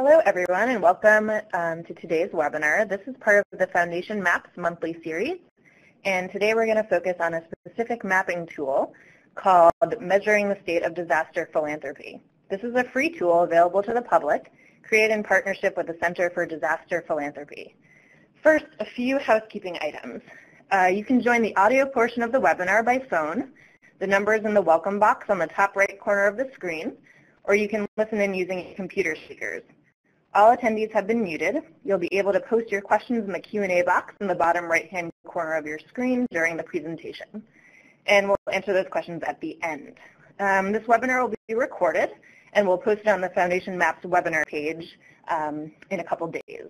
Hello, everyone, and welcome to today's webinar. This is part of the Foundation Maps monthly series, and today we're going to focus on a specific mapping tool called Measuring the State of Disaster Philanthropy. This is a free tool available to the public, created in partnership with the Center for Disaster Philanthropy. First, a few housekeeping items. You can join the audio portion of the webinar by phone. The number is in the welcome box on the top right corner of the screen, or you can listen in using computer speakers. All attendees have been muted. You'll be able to post your questions in the Q&A box in the bottom right-hand corner of your screen during the presentation. And we'll answer those questions at the end. This webinar will be recorded, and we'll post it on the Foundation Maps webinar page in a couple days.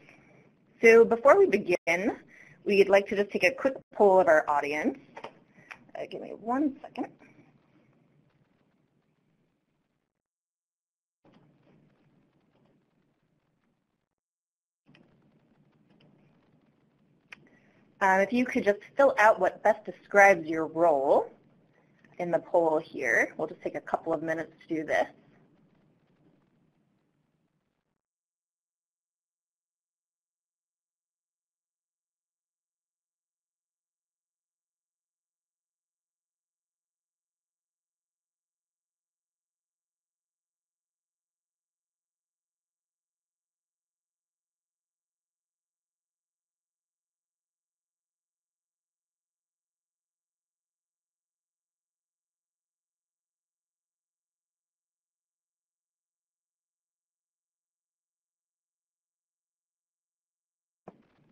So before we begin, we'd like to just take a quick poll of our audience. Give me 1 second. If you could just fill out what best describes your role in the poll here. We'll just take a couple of minutes to do this.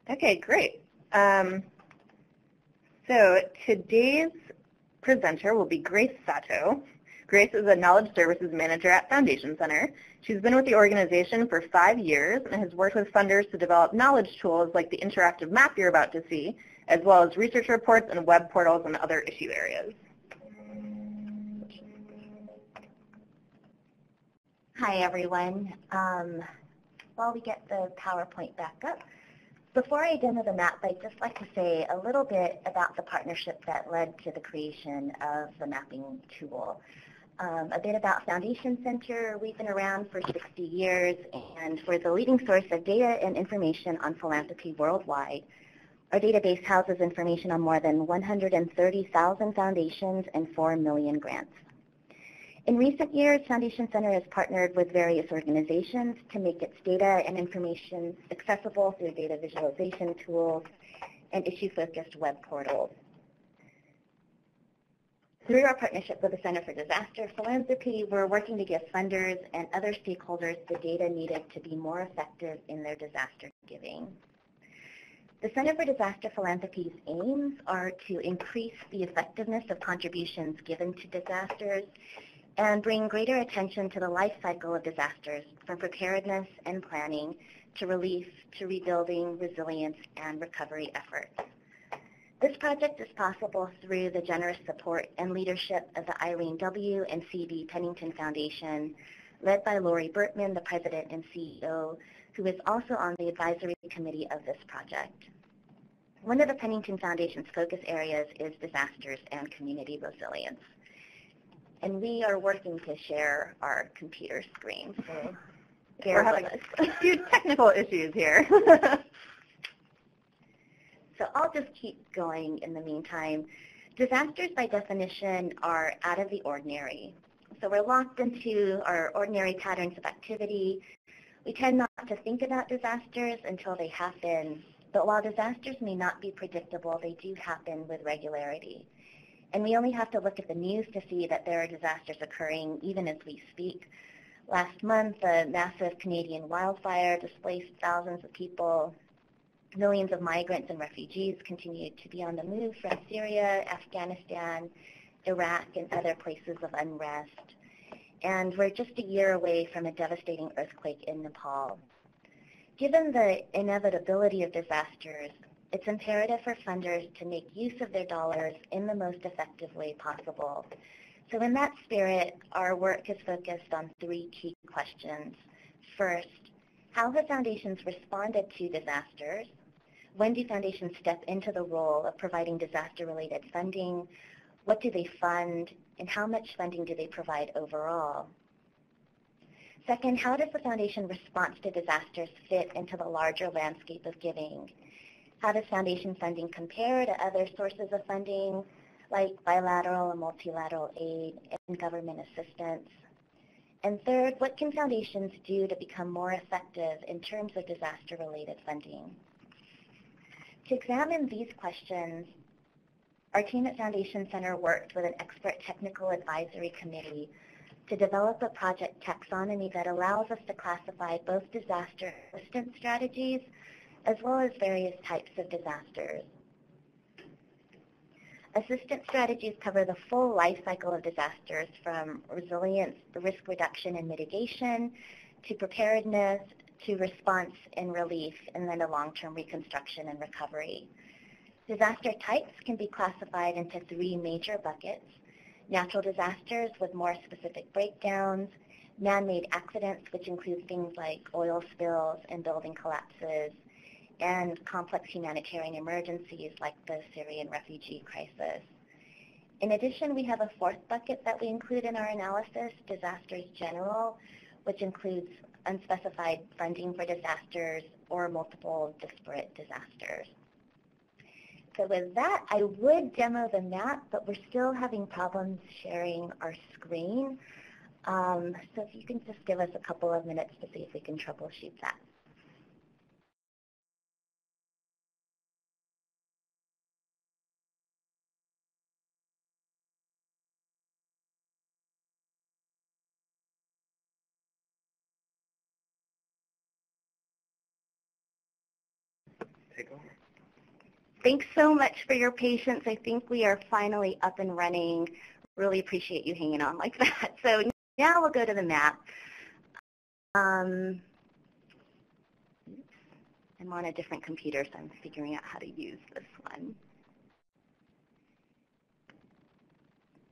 Okay, great. So today's presenter will be Grace Sato. Grace is a Knowledge Services Manager at Foundation Center. She's been with the organization for 5 years and has worked with funders to develop knowledge tools like the interactive map you're about to see, as well as research reports and web portals and other issue areas. Hi, everyone. While we get the PowerPoint back up, before I demo the map, I'd just like to say a little bit about the partnership that led to the creation of the mapping tool. A bit about Foundation Center. We've been around for 60 years, and we're the leading source of data and information on philanthropy worldwide. Our database houses information on more than 130,000 foundations and 4 million grants. In recent years, Foundation Center has partnered with various organizations to make its data and information accessible through data visualization tools and issue-focused web portals. Through our partnership with the Center for Disaster Philanthropy, we're working to give funders and other stakeholders the data needed to be more effective in their disaster giving. The Center for Disaster Philanthropy's aims are to increase the effectiveness of contributions given to disasters and bring greater attention to the life cycle of disasters, from preparedness and planning to relief to rebuilding, resilience, and recovery efforts. This project is possible through the generous support and leadership of the Irene W. and C.B. Pennington Foundation, led by Lori Bertman, the president and CEO, who is also on the advisory committee of this project. One of the Pennington Foundation's focus areas is disasters and community resilience. And we are working to share our computer screen, so We're having a few technical issues here. So I'll just keep going in the meantime. Disasters, by definition, are out of the ordinary. So we're locked into our ordinary patterns of activity. We tend not to think about disasters until they happen. But while disasters may not be predictable, they do happen with regularity. And we only have to look at the news to see that there are disasters occurring even as we speak. Last month, a massive Canadian wildfire displaced thousands of people. Millions of migrants and refugees continue to be on the move from Syria, Afghanistan, Iraq, and other places of unrest. And we're just a year away from a devastating earthquake in Nepal. Given the inevitability of disasters, it's imperative for funders to make use of their dollars in the most effective way possible. So in that spirit, our work is focused on 3 key questions. First, how have foundations responded to disasters? When do foundations step into the role of providing disaster-related funding? What do they fund? And how much funding do they provide overall? Second, how does the foundation response to disasters fit into the larger landscape of giving? How does foundation funding compare to other sources of funding, like bilateral and multilateral aid and government assistance? And third, what can foundations do to become more effective in terms of disaster-related funding? To examine these questions, our team at Foundation Center worked with an expert technical advisory committee to develop a project taxonomy that allows us to classify both disaster assistance strategies as well as various types of disasters. Assistance strategies cover the full life cycle of disasters, from resilience, risk reduction and mitigation, to preparedness, to response and relief, and then to long-term reconstruction and recovery. Disaster types can be classified into three major buckets: natural disasters with more specific breakdowns, man-made accidents, which include things like oil spills and building collapses, and complex humanitarian emergencies like the Syrian refugee crisis. In addition, we have a fourth bucket that we include in our analysis, disasters general, which includes unspecified funding for disasters or multiple disparate disasters. So with that, I would demo the map, but we're still having problems sharing our screen. So if you can just give us a couple of minutes to see if we can troubleshoot that. Take over. Thanks so much for your patience. I think we are finally up and running. Really appreciate you hanging on like that. So now we'll go to the map. I'm on a different computer, so I'm figuring out how to use this one.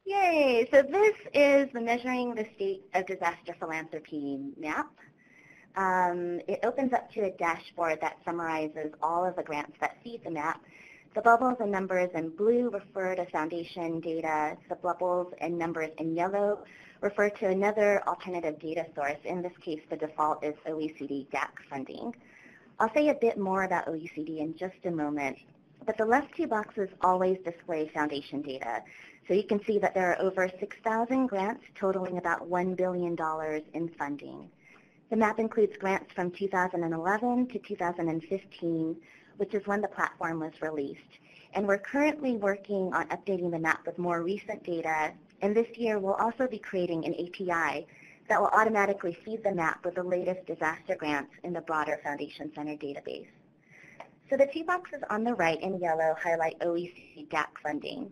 Yay! So this is the Measuring the State of Disaster Philanthropy map. It opens up to a dashboard that summarizes all of the grants that feed the map. The bubbles and numbers in blue refer to foundation data. The bubbles and numbers in yellow refer to another alternative data source. In this case, the default is OECD DAC funding. I'll say a bit more about OECD in just a moment, but the left two boxes always display foundation data. So you can see that there are over 6,000 grants totaling about $1 billion in funding. The map includes grants from 2011 to 2015, which is when the platform was released. And we're currently working on updating the map with more recent data, and this year we'll also be creating an API that will automatically feed the map with the latest disaster grants in the broader Foundation Center database. So the two boxes on the right in yellow highlight OECD DAC funding.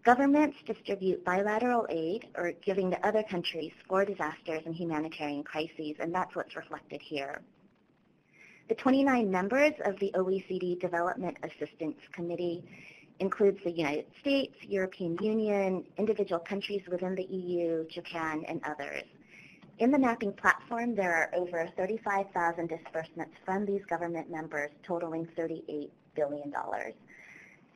Governments distribute bilateral aid or giving to other countries for disasters and humanitarian crises, and that's what's reflected here. The 29 members of the OECD Development Assistance Committee includes the United States, European Union, individual countries within the EU, Japan, and others. In the mapping platform, there are over 35,000 disbursements from these government members, totaling $38 billion.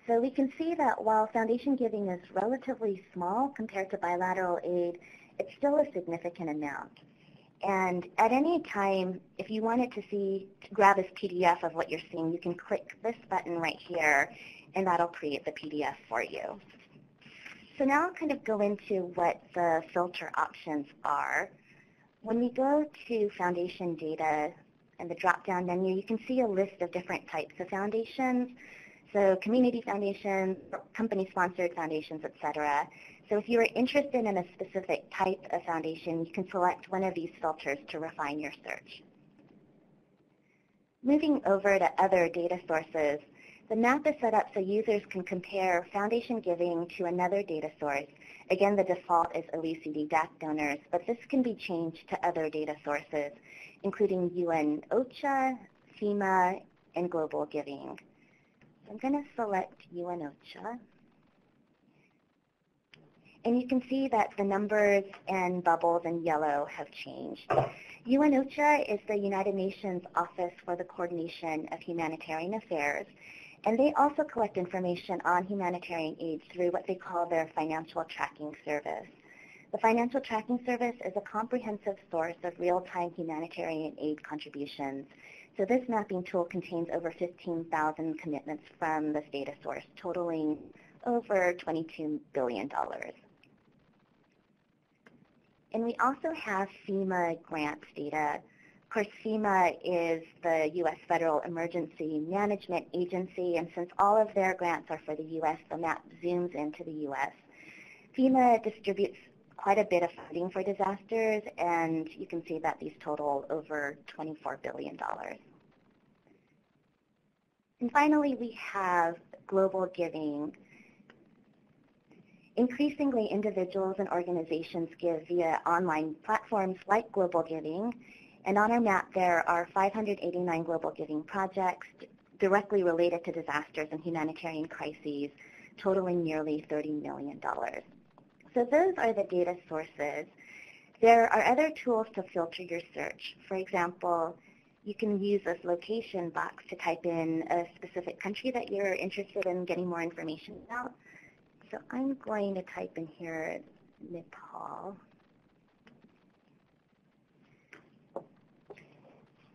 So we can see that while foundation giving is relatively small compared to bilateral aid, it's still a significant amount. And at any time, if you wanted to grab this PDF of what you're seeing, you can click this button right here, and that'll create the PDF for you. So now I'll kind of go into what the filter options are. When we go to foundation data and the drop-down menu, you can see a list of different types of foundations. So community foundations, company-sponsored foundations, et cetera. So if you are interested in a specific type of foundation, you can select one of these filters to refine your search. Moving over to other data sources, the map is set up so users can compare foundation giving to another data source. Again, the default is OECD DAC donors, but this can be changed to other data sources, including UN OCHA, Fema, and Globalgiving. I'm going to select UN OCHA. And you can see that the numbers and bubbles in yellow have changed. UN OCHA is the United Nations Office for the Coordination of Humanitarian Affairs, and they also collect information on humanitarian aid through what they call their financial tracking service. The Financial Tracking Service is a comprehensive source of real-time humanitarian aid contributions. So this mapping tool contains over 15,000 commitments from this data source, totaling over $22 billion. And we also have Fema Grants data. Of course, Fema is the U.S. Federal Emergency Management Agency, and since all of their grants are for the U.S., the map zooms into the U.S. Fema distributes quite a bit of funding for disasters, and you can see that these total over $24 billion. And finally, we have Globalgiving. Increasingly, individuals and organizations give via online platforms like Globalgiving, and on our map there are 589 Globalgiving projects directly related to disasters and humanitarian crises, totaling nearly $30 million. So those are the data sources. There are other tools to filter your search. For example, you can use this location box to type in a specific country that you're interested in getting more information about. So I'm going to type in here Nepal.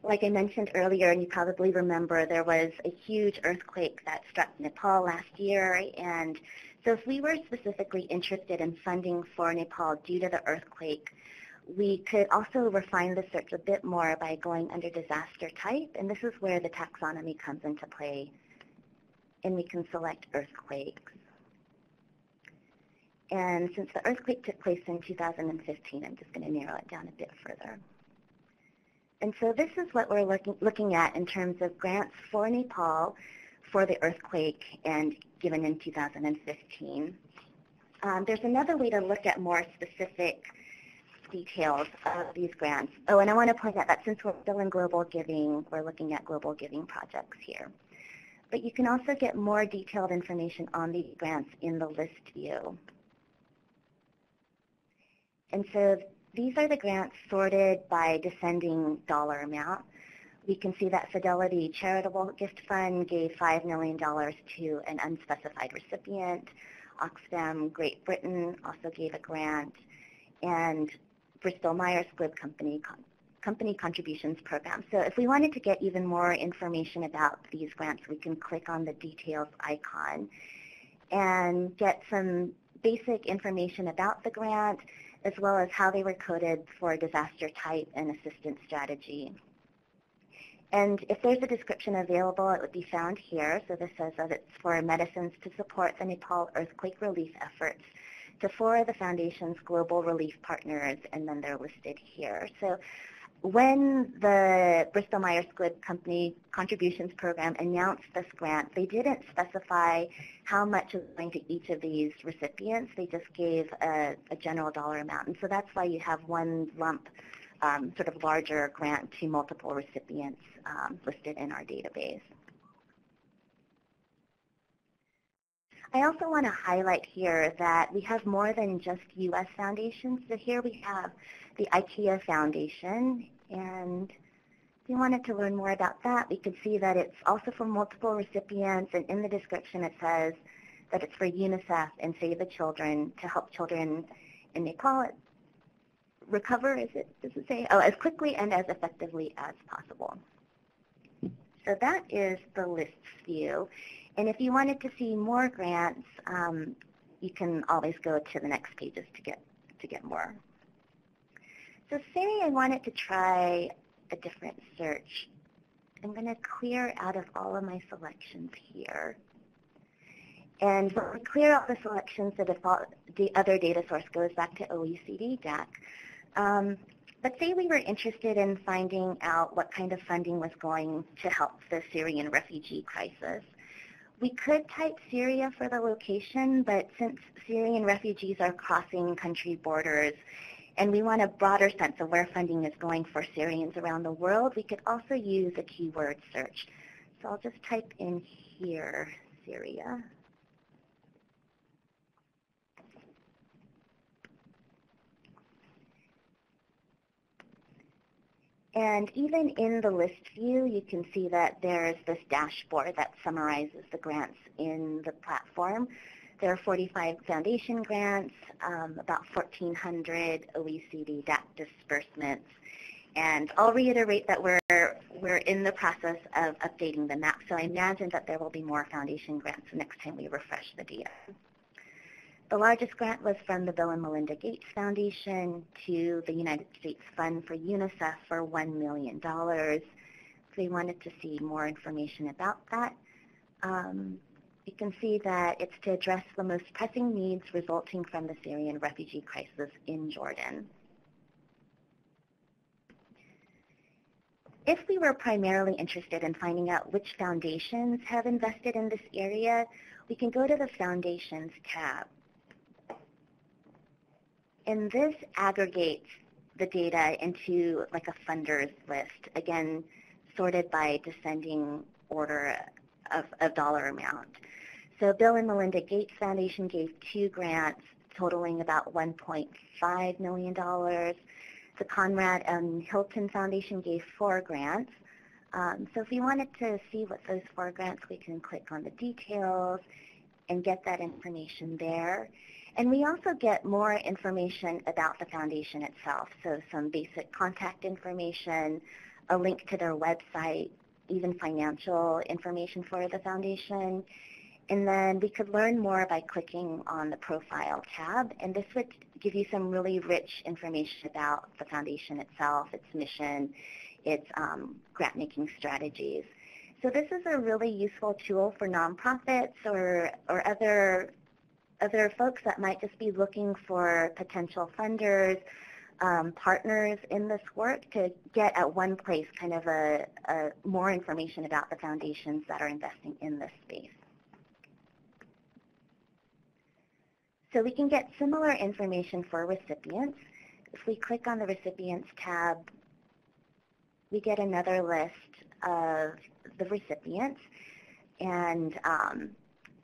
Like I mentioned earlier, and you probably remember, there was a huge earthquake that struck Nepal last year. And so if we were specifically interested in funding for Nepal due to the earthquake, we could also refine the search a bit more by going under disaster type. And this is where the taxonomy comes into play. And we can select earthquakes. And since the earthquake took place in 2015, I'm just going to narrow it down a bit further. And so this is what we're looking at in terms of grants for Nepal for the earthquake and given in 2015. There's another way to look at more specific details of these grants. Oh, and I want to point out that since we're still in Globalgiving, we're looking at Globalgiving projects here. But you can also get more detailed information on these grants in the list view. And so these are the grants sorted by descending dollar amount. We can see that Fidelity Charitable Gift Fund gave $5 million to an unspecified recipient. Oxfam Great Britain also gave a grant. And Bristol Myers Squibb Company Contributions Program. So if we wanted to get even more information about these grants, we can click on the details icon and get some basic information about the grant, as well as how they were coded for disaster type and assistance strategy. And if there's a description available, it would be found here. So this says that it's for medicines to support the Nepal earthquake relief efforts to 4 of the Foundation's global relief partners, and then they're listed here. So when the Bristol Myers Squibb Company Contributions Program announced this grant, they didn't specify how much was going to each of these recipients. They just gave a general dollar amount. And so that's why you have one lump sort of larger grant to multiple recipients listed in our database. I also want to highlight here that we have more than just U.S. foundations. So here we have the IKEA Foundation, and if you wanted to learn more about that, we could see that it's also for multiple recipients, and in the description it says that it's for UNICEF and Save the Children to help children in Nepal recover, does it say? Oh, as quickly and as effectively as possible. So that is the lists view. And if you wanted to see more grants, you can always go to the next pages to get more. So say I wanted to try a different search. I'm going to clear out of all of my selections here. And when we clear out the selections, the other data source goes back to OECD DAC. But say we were interested in finding out what kind of funding was going to help the Syrian refugee crisis. We could type Syria for the location, but since Syrian refugees are crossing country borders and we want a broader sense of where funding is going for Syrians around the world, we could also use a keyword search. So I'll just type in here, Syria. And even in the list view, you can see that there's this dashboard that summarizes the grants in the platform. There are 45 foundation grants, about 1,400 OECD DAC disbursements. And I'll reiterate that we're in the process of updating the map, so I imagine that there will be more foundation grants the next time we refresh the data. The largest grant was from the Bill and Melinda Gates Foundation to the United States Fund for UNICEF for $1 million. If we wanted to see more information about that, you can see that it's to address the most pressing needs resulting from the Syrian refugee crisis in Jordan. If we were primarily interested in finding out which foundations have invested in this area, we can go to the Foundations tab. And this aggregates the data into like a funders list, again, sorted by descending order of dollar amount. So Bill and Melinda Gates Foundation gave 2 grants totaling about $1.5 million. The Conrad and Hilton Foundation gave 4 grants. So if you wanted to see what those 4 grants, we can click on the details and get that information there. And we also get more information about the foundation itself, so some basic contact information, a link to their website, even financial information for the foundation. And then we could learn more by clicking on the Profile tab, and this would give you some really rich information about the foundation itself, its mission, its grant-making strategies. So this is a really useful tool for nonprofits or other folks that might just be looking for potential funders, partners in this work to get at one place kind of a more information about the foundations that are investing in this space. So we can get similar information for recipients. If we click on the Recipients tab, we get another list of the recipients and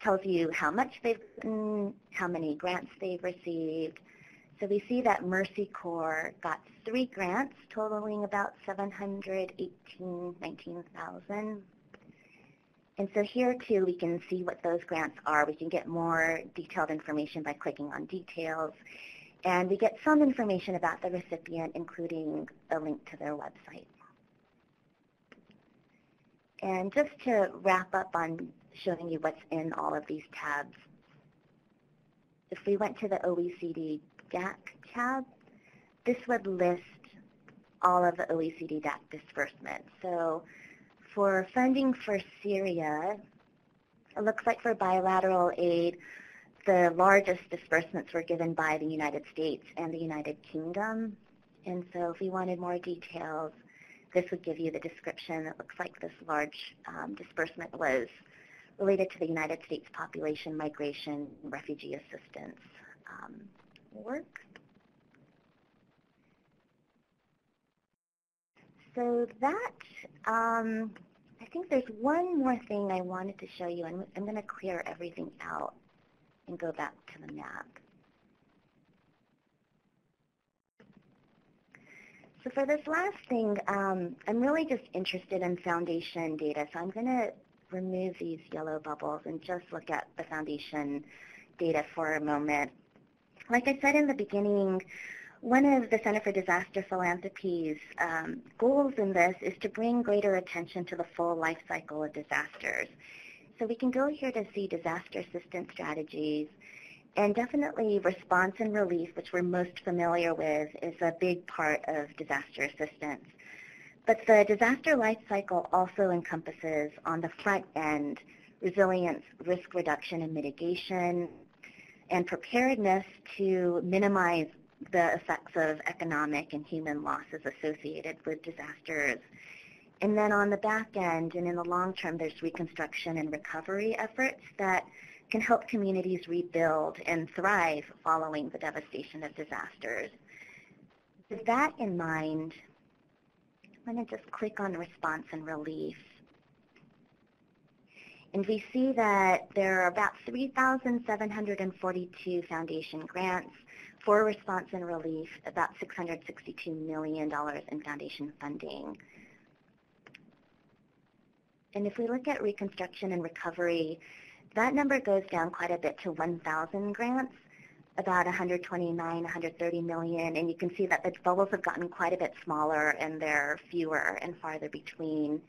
tells you how much they've written, how many grants they've received. So we see that Mercy Corps got 3 grants totaling about $719,000. And so here too we can see what those grants are. We can get more detailed information by clicking on details. And we get some information about the recipient, including a link to their website. And just to wrap up on showing you what's in all of these tabs, if we went to the OECD DAC tab, this would list all of the OECD DAC disbursements. So for funding for Syria, it looks like for bilateral aid, the largest disbursements were given by the United States and the United Kingdom. And so if we wanted more details, this would give you the description. It looks like this large disbursement was related to the United States population migration refugee assistance work. So that, I think there's one more thing I wanted to show you, and I'm going to clear everything out and go back to the map. So for this last thing, I'm really just interested in foundation data, so I'm going to remove these yellow bubbles and just look at the foundation data for a moment. Like I said in the beginning, one of the Center for Disaster Philanthropy's goals in this is to bring greater attention to the full life cycle of disasters. So we can go here to see disaster assistance strategies, and definitely response and relief, which we're most familiar with, is a big part of disaster assistance. But the disaster life cycle also encompasses, on the front end, resilience, risk reduction and mitigation, and preparedness to minimize the effects of economic and human losses associated with disasters. And then on the back end and in the long term, there's reconstruction and recovery efforts that can help communities rebuild and thrive following the devastation of disasters. With that in mind, I'm going to just click on response and relief. And we see that there are about 3,742 foundation grants for response and relief, about $662 million in foundation funding. And if we look at reconstruction and recovery, that number goes down quite a bit to 1,000 grants, about 129, 130 million, and you can see that the bubbles have gotten quite a bit smaller and they're fewer and farther between.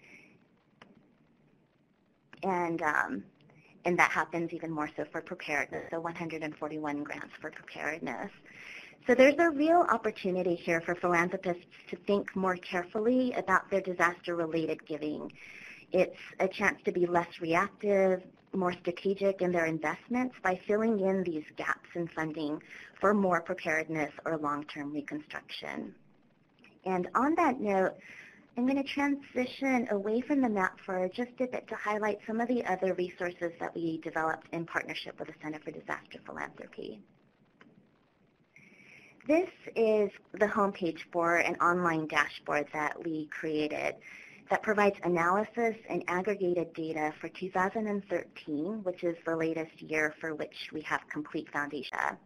And that happens even more so for preparedness, so 141 grants for preparedness. So there's a real opportunity here for philanthropists to think more carefully about their disaster-related giving. It's a chance to be less reactive, more strategic in their investments by filling in these gaps in funding for more preparedness or long-term reconstruction. And on that note, I'm going to transition away from the map for just a bit to highlight some of the other resources that we developed in partnership with the Center for Disaster Philanthropy. This is the homepage for an online dashboard that we created that provides analysis and aggregated data for 2013, which is the latest year for which we have complete foundation.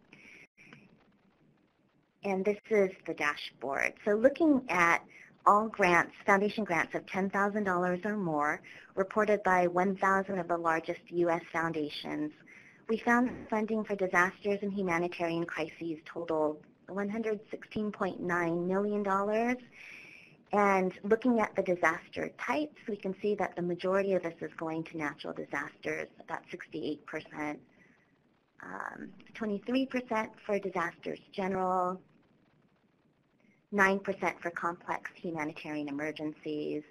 And this is the dashboard. So looking at all grants, foundation grants of $10,000 or more, reported by 1,000 of the largest U.S. foundations, we found funding for disasters and humanitarian crises totaled $116.9 million. And looking at the disaster types, we can see that the majority of this is going to natural disasters, about 68%, 23% for disasters general, 9% for complex humanitarian emergencies,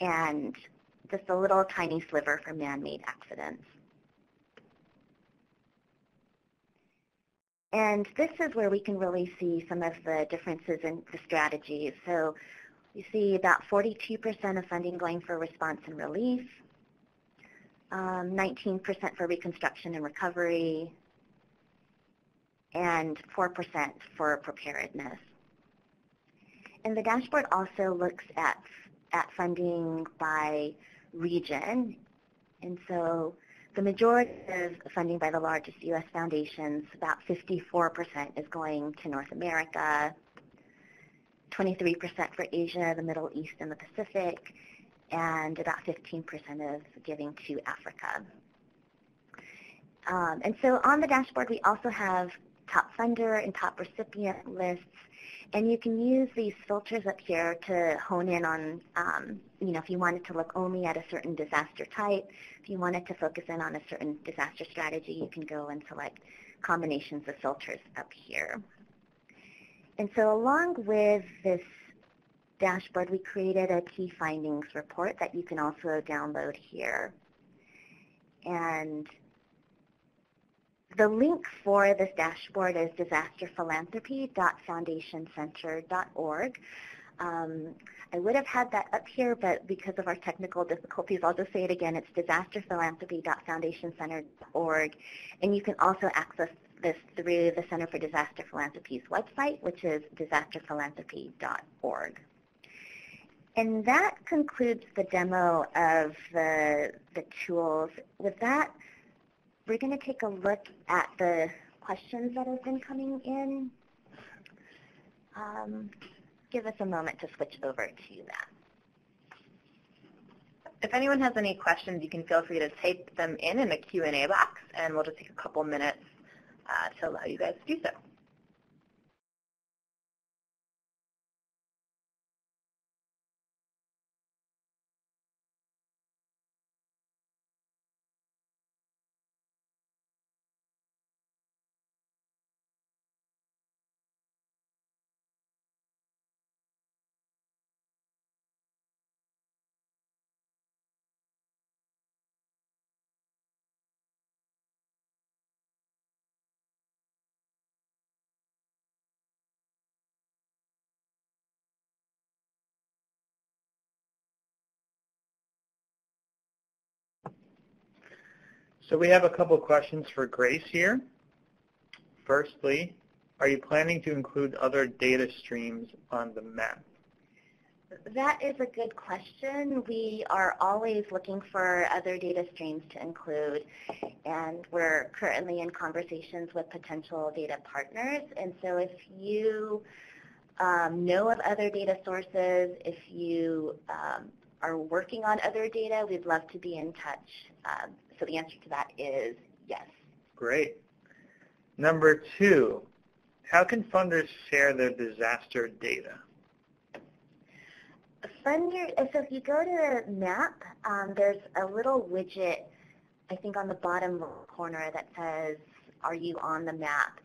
and just a little tiny sliver for man-made accidents. And this is where we can really see some of the differences in the strategies. So you see about 42% of funding going for response and relief, 19% for reconstruction and recovery, and 4% for preparedness. And the dashboard also looks at funding by region. And so the majority of funding by the largest U.S. foundations, about 54%, is going to North America, 23% for Asia, the Middle East, and the Pacific, and about 15% of giving to Africa. And so on the dashboard, we also have top funder and top recipient lists, and you can use these filters up here to hone in on, if you wanted to look only at a certain disaster type, if you wanted to focus in on a certain disaster strategy, you can go and select combinations of filters up here. And so along with this dashboard, we created a key findings report that you can also download here. And the link for this dashboard is disasterphilanthropy.foundationcenter.org. I would have had that up here, but because of our technical difficulties, I'll just say it again. It's disasterphilanthropy.foundationcenter.org. And you can also access this through the Center for Disaster Philanthropy's website, which is disasterphilanthropy.org. And that concludes the demo of the tools. With that, we're going to take a look at the questions that have been coming in. Give us a moment to switch over to that. If anyone has any questions, you can feel free to type them in the Q&A box, and we'll just take a couple minutes to allow you guys to do so. So we have a couple questions for Grace here. Firstly, are you planning to include other data streams on the map? That is a good question. We are always looking for other data streams to include, and we're currently in conversations with potential data partners. And so if you know of other data sources, if you are working on other data, we'd love to be in touch. So the answer to that is yes. Great. Number 2, how can funders share their disaster data? Funders, so if you go to MAP, there's a little widget, I think on the bottom corner that says, are you on the map?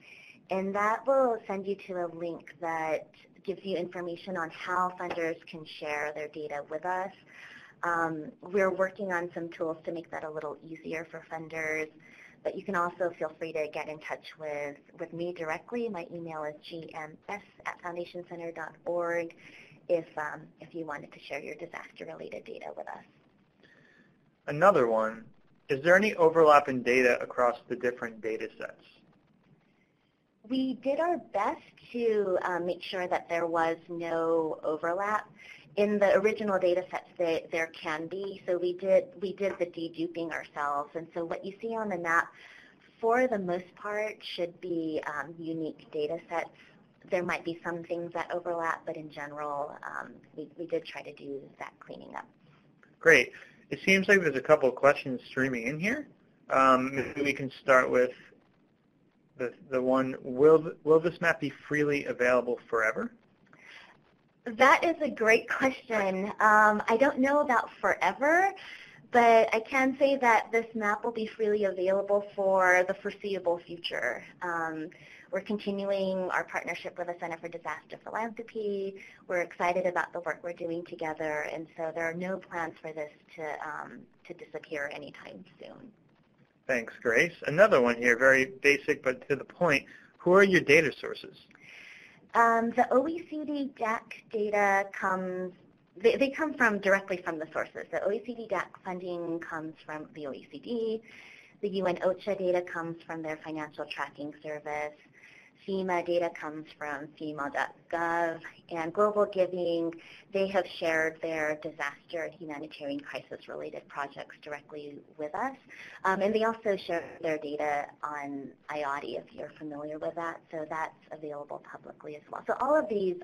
And that will send you to a link that gives you information on how funders can share their data with us. We're working on some tools to make that a little easier for funders, but you can also feel free to get in touch with me directly. My email is gms@foundationcenter.org if you wanted to share your disaster-related data with us. Another one, is there any overlap in data across the different data sets? We did our best to make sure that there was no overlap. In the original data sets, there can be, so we did the deduping ourselves, and so what you see on the map, for the most part, should be unique data sets. There might be some things that overlap, but in general, we did try to do that cleaning up. Great. It seems like there's a couple of questions streaming in here. Maybe we can start with the one, will this map be freely available forever? That is a great question. I don't know about forever, but I can say that this map will be freely available for the foreseeable future. We're continuing our partnership with the Center for Disaster Philanthropy. We're excited about the work we're doing together, and so there are no plans for this to disappear anytime soon. Thanks, Grace. Another one here, very basic but to the point. Who are your data sources? The OECD DAC data they come directly from the sources. The OECD DAC funding comes from the OECD. The UN OCHA data comes from their financial tracking service. FEMA data comes from FEMA.gov, and Globalgiving, they have shared their disaster and humanitarian crisis-related projects directly with us. And they also share their data on IOTI, if you're familiar with that, so that's available publicly as well. So all of these